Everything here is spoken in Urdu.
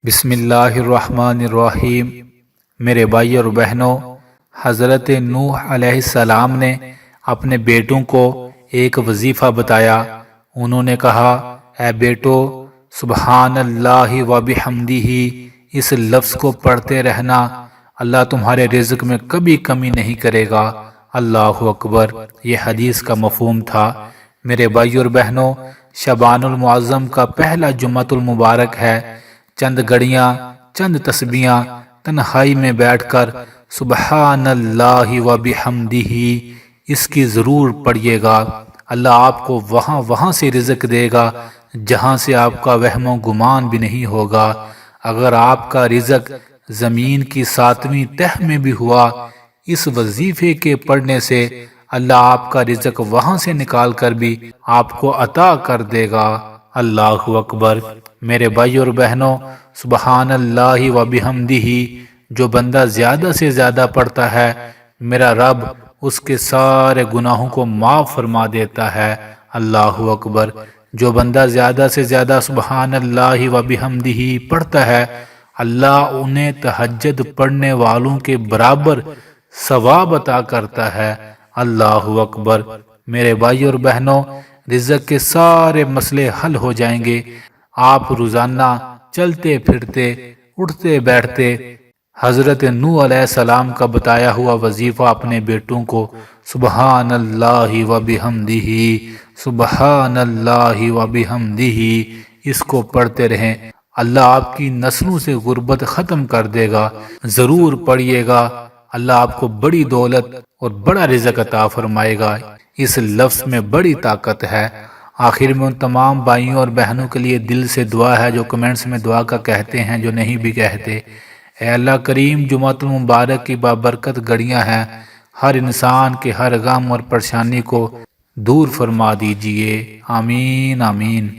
بسم اللہ الرحمن الرحیم۔ میرے بھائی اور بہنوں، حضرت نوح علیہ السلام نے اپنے بیٹوں کو ایک وظیفہ بتایا۔ انہوں نے کہا، اے بیٹو، سبحان اللہ وبحمدہ، اس لفظ کو پڑھتے رہنا، اللہ تمہارے رزق میں کبھی کمی نہیں کرے گا۔ اللہ اکبر۔ یہ حدیث کا مفہوم تھا۔ میرے بھائی اور بہنوں، شبان المعظم کا پہلا جمعۃ المبارک ہے۔ چند گھڑیاں، چند تسبیحاں تنہائی میں بیٹھ کر سبحان اللہ وبحمدہ اس کی ضرور پڑھیے گا۔ اللہ آپ کو وہاں سے رزق دے گا جہاں سے آپ کا وہم و گمان بھی نہیں ہوگا۔ اگر آپ کا رزق زمین کی 7ویں تہ میں بھی ہوا، اس وظیفے کے پڑھنے سے اللہ آپ کا رزق وہاں سے نکال کر بھی آپ کو عطا کر دے گا۔ اللہ اکبر۔ میرے بھائی اور بہنوں، سبحان اللہ وبحمدہ جو بندہ زیادہ سے زیادہ پڑھتا ہے، میرا رب اس کے سارے گناہوں کو معاف فرما دیتا ہے۔ اللہ اکبر۔ جو بندہ زیادہ سے زیادہ سبحان اللہ وبحمدہ پڑھتا ہے، اللہ انہیں تہجد پڑھنے والوں کے برابر ثواب عطا کرتا ہے۔ اللہ اکبر۔ میرے بھائی اور بہنوں، رزق کے سارے مسئلے حل ہو جائیں گے۔ آپ روزانہ چلتے پھرتے، اٹھتے بیٹھتے حضرت نوح علیہ السلام کا بتایا ہوا وظیفہ اپنے بیٹوں کو سبحان اللہ وبحمدہ، سبحان اللہ وبحمدہ اس کو پڑھتے رہیں۔ اللہ آپ کی نسلوں سے غربت ختم کر دے گا۔ ضرور پڑھیے گا، اللہ آپ کو بڑی دولت اور بڑا رزق عطا فرمائے گا۔ اس لفظ میں بڑی طاقت ہے۔ آخر میں ان تمام بھائیوں اور بہنوں کے لیے دل سے دعا ہے جو کمنٹس میں دعا کا کہتے ہیں، جو نہیں بھی کہتے۔ اے اللہ کریم، جمعۃ المبارک کی بابرکت گھڑیاں ہیں، ہر انسان کے ہر غم اور پریشانی کو دور فرما دیجئے۔ آمین آمین۔